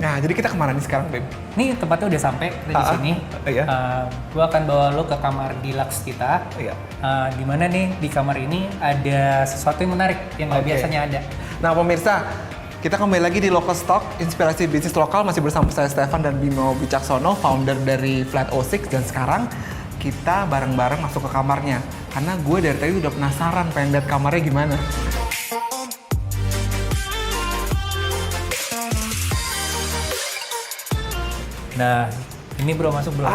Nah, jadi kita kemana nih sekarang, Bim? Nih tempatnya udah sampai di sini. Iya. Gua akan bawa lo ke kamar deluxe kita. Iya. Di mana nih di kamar ini ada sesuatu yang menarik yang nggak biasanya ada. Nah, pemirsa, kita kembali lagi di Local Stock, inspirasi bisnis lokal, masih bersama saya Stefan dan Bimo Wicaksono, founder dari Flat06, dan sekarang kita bareng-bareng masuk ke kamarnya. Karena gue dari tadi udah penasaran pengen lihat kamarnya gimana. Nah, ini bro masuk bro.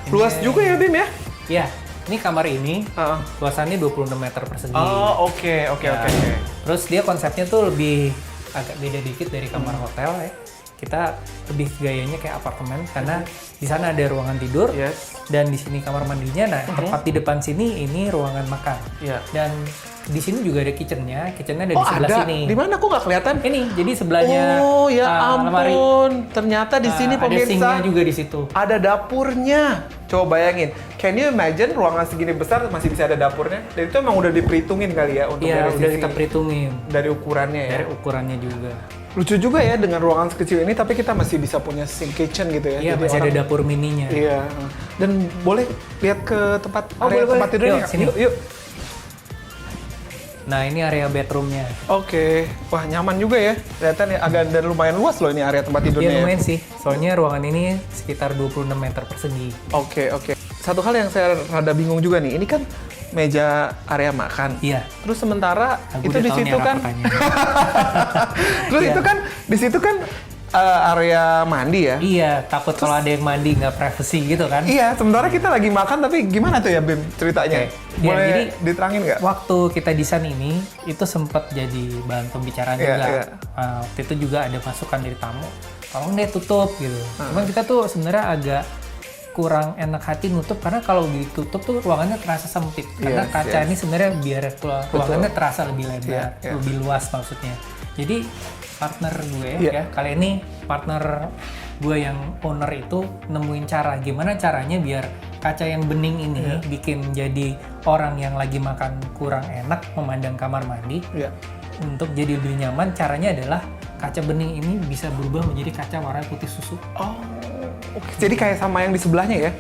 Luas juga ya Bim ya? Iya, ini kamar ini luasannya 26 meter persegi. Oh, oke. Terus dia konsepnya tuh lebih agak beda dikit dari kamar hotel ya. Kita lebih gayanya kayak apartemen karena di sana ada ruangan tidur dan di sini kamar mandinya. Nah, tepat di depan sini ini ruangan makan. Dan di sini juga ada kitchennya ada di sebelah sini. Di mana? Kok nggak kelihatan? Ini, jadi sebelahnya. Oh ya ampun, lemari. Ternyata di sini pemirsa. Ada sinknya juga di situ. Ada dapurnya. Coba bayangin, can you imagine ruangan segini besar masih bisa ada dapurnya? Dan itu emang udah diperhitungin kali ya untuk Iya, dari udah sisi kita perhitungin. dari ukurannya ya. Dari ukurannya juga. Lucu juga ya dengan ruangan sekecil ini, tapi kita masih bisa punya sink kitchen gitu ya. Iya, Jadi masih ada dapur mininya. Iya. Dan boleh lihat ke tempat area boleh. tempat tidurnya? Yuk, sini. Yuk. Nah, ini area bedroomnya. Oke. Wah, nyaman juga ya. Kelihatan ya agak dan lumayan luas loh ini area tempat tidurnya. Iya, lumayan sih. Soalnya ruangan ini sekitar 26 meter persegi. Oke. Satu hal yang saya rada bingung juga nih, ini kan meja area makan. Iya. Terus sementara Aku itu udah di tahu nih situ arah kan. pertanyaan. Terus Iya. itu kan di situ kan area mandi ya. Iya, takut kalau ada yang mandi nggak privacy gitu kan. Iya, sementara kita lagi makan, tapi gimana tuh ya Bim ceritanya? Oke. Boleh Ya, jadi diterangin nggak? Waktu kita desain ini, itu sempat jadi bahan pembicaraan Iya, juga. iya. Waktu itu juga ada masukan dari tamu, tolong deh tutup gitu. Cuman kita tuh sebenarnya agak kurang enak hati nutup karena kalau ditutup tuh ruangannya terasa sempit. Karena kaca ini sebenarnya biar ruangannya terasa lebih lebar, lebih luas maksudnya. Jadi partner gue ya, kali ini partner gue yang owner itu nemuin cara gimana caranya biar kaca yang bening ini bikin jadi orang yang lagi makan kurang enak memandang kamar mandi. Untuk jadi lebih nyaman, caranya adalah kaca bening ini bisa berubah menjadi kaca warna putih susu. Oh, oke. Jadi kayak sama yang di sebelahnya ya?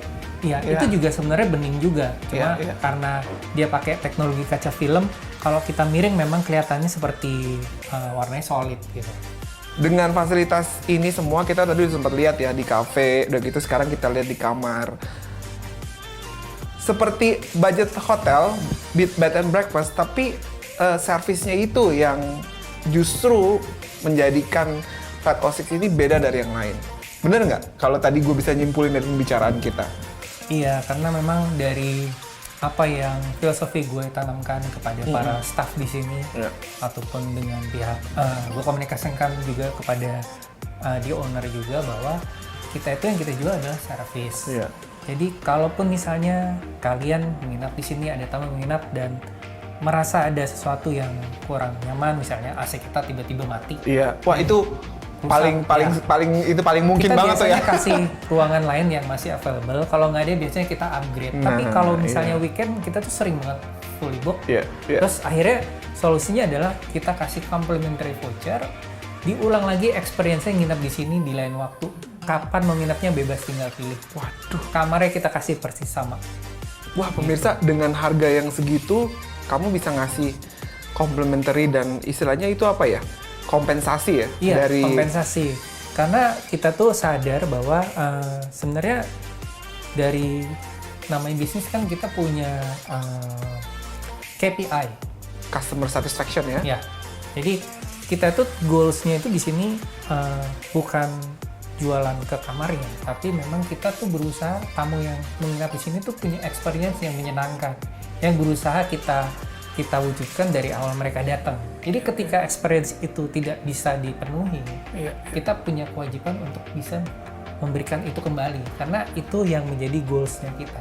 Iya, itu juga sebenarnya bening juga. Cuma karena dia pakai teknologi kaca film, kalau kita miring memang kelihatannya seperti warnanya solid gitu. Dengan fasilitas ini semua kita tadi sempat lihat ya di cafe, udah gitu sekarang kita lihat di kamar. Seperti budget hotel, bed and breakfast, tapi servisnya itu yang justru menjadikan Flat06 ini beda dari yang lain. Bener nggak? Kalau tadi gue bisa nyimpulin dari pembicaraan kita. Iya, karena memang dari apa yang filosofi gue tanamkan kepada para staff di sini, ataupun dengan pihak, gue komunikasikan juga kepada di owner juga bahwa kita itu yang kita jual adalah service. Jadi kalaupun misalnya kalian menginap di sini, ada tamu menginap dan merasa ada sesuatu yang kurang nyaman, misalnya AC kita tiba-tiba mati. Wah itu paling mungkin kita banget tuh ya. Kita biasanya kasih ruangan lain yang masih available. Kalau nggak ada biasanya kita upgrade. Tapi kalau misalnya weekend kita tuh sering banget fully book. Terus akhirnya solusinya adalah kita kasih complimentary voucher. Diulang lagi experience-nya nginap di sini di lain waktu. Kapan mau nginapnya bebas tinggal pilih. Waduh. Kamarnya kita kasih persis sama. Wah pemirsa, dengan harga yang segitu kamu bisa ngasih complimentary dan istilahnya itu apa ya? Kompensasi ya? Iya, kompensasi. Karena kita tuh sadar bahwa sebenarnya dari namanya bisnis kan kita punya KPI. Customer satisfaction ya? Ya. Jadi kita tuh goals-nya itu di sini bukan jualan ke kamarnya, tapi memang kita tuh berusaha tamu yang menginap di sini tuh punya experience yang menyenangkan, yang berusaha kita wujudkan dari awal mereka datang. Jadi ketika experience itu tidak bisa dipenuhi, kita punya kewajiban untuk bisa memberikan itu kembali, karena itu yang menjadi goals-nya kita.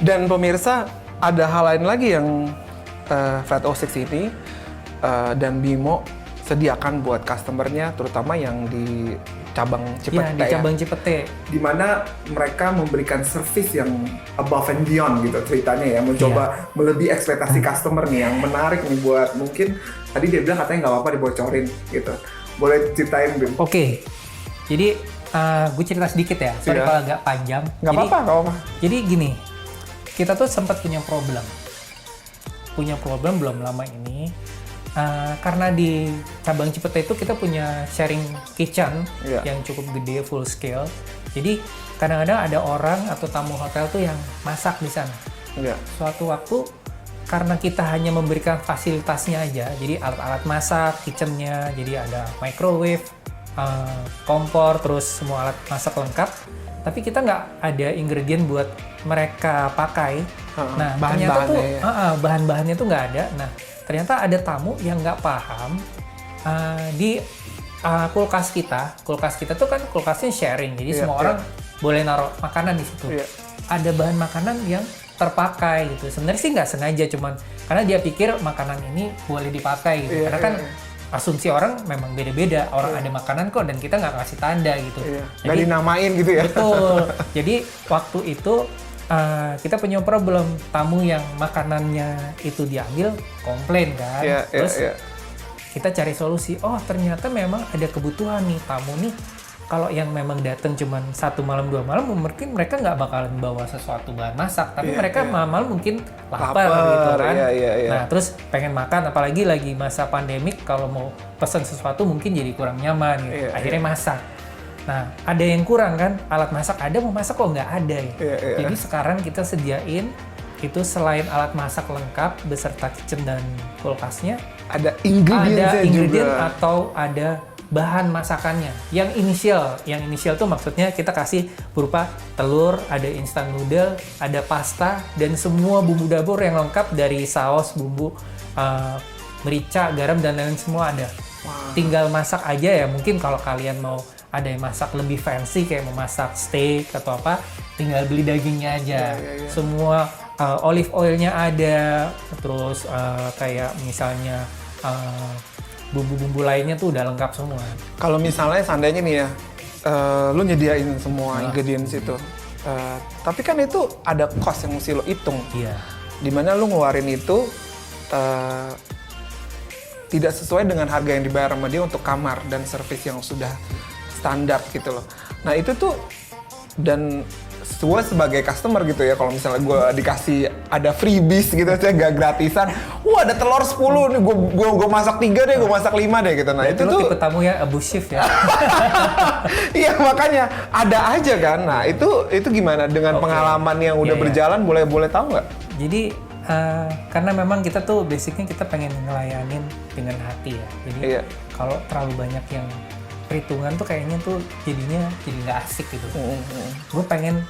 Dan pemirsa, ada hal lain lagi yang Flat06 ini dan Bimo sediakan buat customer-nya, terutama yang di cabang Cipete. Di cabang Cipete. Di mana mereka memberikan service yang above and beyond gitu ceritanya ya, mencoba melebihi ekspektasi customer nih, yang menarik nih buat mungkin tadi dia bilang katanya nggak apa-apa dibocorin gitu. Boleh ceritain Bim? Oke. Jadi gue cerita sedikit ya, sorry Iya. kalau agak panjang. Nggak apa-apa. Jadi gini, kita tuh sempat punya problem belum lama ini. Karena di cabang Cipete itu kita punya sharing kitchen Iya. yang cukup gede, full scale. Jadi kadang-kadang ada orang atau tamu hotel tuh yang masak di sana. Iya. Suatu waktu karena kita hanya memberikan fasilitasnya aja, jadi alat-alat masak, kitchennya, jadi ada microwave, kompor, terus semua alat masak lengkap. Tapi kita nggak ada ingredient buat mereka pakai. Nah, ternyata tuh bahan-bahannya tuh nggak ada. Nah, ternyata ada tamu yang nggak paham di kulkas kita tuh kan kulkasnya sharing, jadi semua orang boleh naruh makanan di situ. Iya. Ada bahan makanan yang terpakai gitu. Sebenarnya sih nggak sengaja, cuman karena dia pikir makanan ini boleh dipakai gitu. Karena kan asumsi orang memang beda-beda. Orang ada makanan kok dan kita nggak kasih tanda gitu. Nggak dinamain gitu ya. Betul. Jadi waktu itu kita punya problem, tamu yang makanannya itu diambil komplain kan. Terus kita cari solusi. Oh ternyata memang ada kebutuhan nih tamu nih. Kalau yang memang datang cuma 1 malam 2 malam, mungkin mereka nggak bakalan bawa sesuatu bahan masak, tapi mereka malam-malam mungkin lapar gitu kan. Nah terus pengen makan, apalagi lagi masa pandemik, kalau mau pesan sesuatu mungkin jadi kurang nyaman gitu. Akhirnya masak. Nah ada yang kurang kan, alat masak ada, mau masak kok nggak ada ya. Jadi sekarang kita sediain itu selain alat masak lengkap beserta kitchen dan kulkasnya, ada ingredient atau ada bahan masakannya. Yang inisial tuh maksudnya kita kasih berupa telur, ada instant noodle, ada pasta, dan semua bumbu dapur yang lengkap dari saus, bumbu, merica, garam, dan lain-lain semua ada. Tinggal masak aja ya. Mungkin kalau kalian mau ada yang masak lebih fancy kayak mau masak steak atau apa, tinggal beli dagingnya aja. Semua olive oilnya ada, terus kayak misalnya bumbu-bumbu lainnya tuh udah lengkap semua. Kalau misalnya seandainya nih ya, lu nyediain semua ingredients itu, tapi kan itu ada cost yang mesti lo hitung. Iya. Dimana lu ngeluarin itu tidak sesuai dengan harga yang dibayar sama dia untuk kamar dan service yang sudah standar gitu loh. Nah itu tuh, dan gue sebagai customer gitu ya, kalau misalnya gue dikasih ada freebies gitu aja, gak gratisan, ada telur 10 nih, gue masak 3 deh, gue masak 5 deh gitu. Nah ya, itu tuh tuh tipe tamu ya abusive ya. iya makanya ada aja kan. Nah itu gimana dengan pengalaman yang udah berjalan, boleh tahu nggak? Jadi karena memang kita tuh basicnya kita pengen ngelayanin dengan hati ya. Jadi kalau terlalu banyak yang perhitungan tuh kayaknya tuh jadinya jadi nggak asik gitu. Gue pengen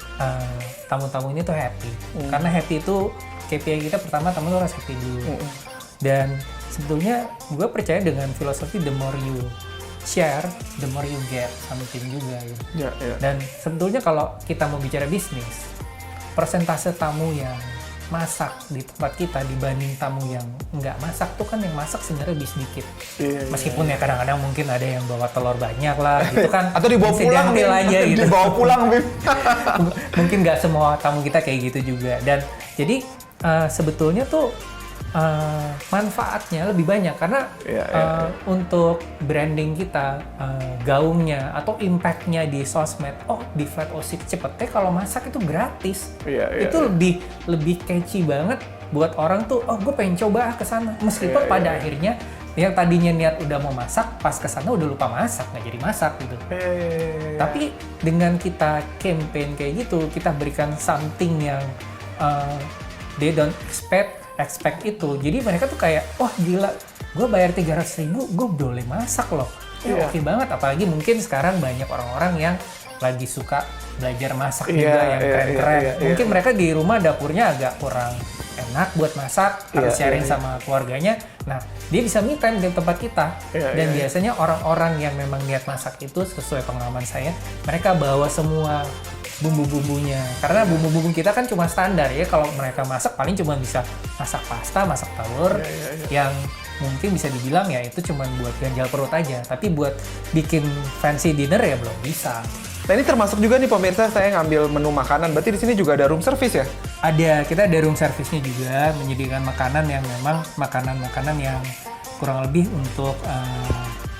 tamu-tamu ini tuh happy. Karena happy itu KPI kita pertama, tamu tuh harus happy dulu. Dan sebetulnya gue percaya dengan filosofi the more you share, the more you get something juga gitu. Dan sebetulnya kalau kita mau bicara bisnis, persentase tamu yang masak di tempat kita dibanding tamu yang nggak masak tuh kan yang masak sebenarnya lebih sedikit. Meskipun ya kadang-kadang mungkin ada yang bawa telur banyak lah gitu kan. Atau dibawa pulang aja gitu. Dibawa pulang Bim. Mungkin nggak semua tamu kita kayak gitu juga. Dan jadi sebetulnya tuh manfaatnya lebih banyak karena untuk branding kita, gaungnya atau impact-nya di sosmed. Oh di Flat O6 Cipete kalau masak itu gratis. Itu lebih catchy banget buat orang tuh. Oh gue pengen coba ke sana. Meskipun pada akhirnya yang tadinya niat udah mau masak, pas ke sana udah lupa masak, nggak jadi masak gitu. Tapi dengan kita campaign kayak gitu, kita berikan something yang they don't expect itu. Jadi mereka tuh kayak, wah gila, gue bayar 300.000, gue boleh masak loh. Oke banget, apalagi mungkin sekarang banyak orang-orang yang lagi suka belajar masak juga yang keren-keren. Mungkin mereka di rumah dapurnya agak kurang enak buat masak, harus sharing sama keluarganya. Nah, dia bisa me time di tempat kita. Dan biasanya orang-orang yang memang niat masak itu, sesuai pengalaman saya, mereka bawa semua bumbu-bumbunya. Karena bumbu-bumbu kita kan cuma standar ya. Kalau mereka masak paling cuma bisa masak pasta, masak telur, yang mungkin bisa dibilang ya itu cuma buat ganjal perut aja. Tapi buat bikin fancy dinner ya belum bisa. Nah ini termasuk juga nih pemirsa, saya ngambil menu makanan. Berarti di sini juga ada room service ya? Ada, kita ada room service-nya juga, menyediakan makanan yang memang makanan-makanan yang kurang lebih untuk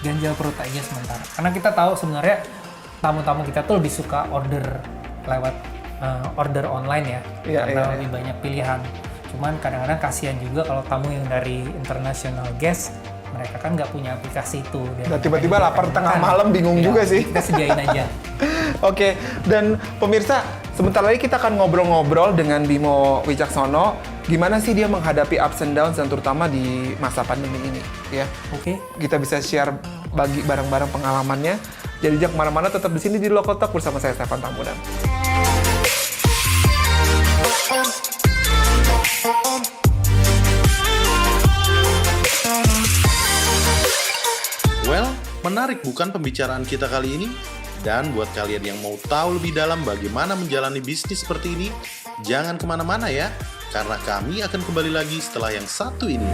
ganjal perut aja sementara. Karena kita tahu sebenarnya tamu-tamu kita tuh lebih suka order lewat order online ya, karena lebih banyak pilihan. Cuman kadang-kadang kasihan juga kalau tamu yang dari international guest, mereka kan nggak punya aplikasi itu. Dan tiba-tiba lapar tengah malam, bingung juga sih. Kita sediain aja. Oke, dan pemirsa, sebentar lagi kita akan ngobrol-ngobrol dengan Bimo Wicaksono. Gimana sih dia menghadapi ups and downs dan terutama di masa pandemi ini, ya? Oke. Kita bisa share bagi bareng-bareng pengalamannya. Jadi jangan kemana-mana, tetap di sini di Local Talk bersama saya Stefan Tambunan. Well, menarik bukan pembicaraan kita kali ini? Dan buat kalian yang mau tahu lebih dalam bagaimana menjalani bisnis seperti ini, jangan kemana-mana ya, karena kami akan kembali lagi setelah yang satu ini.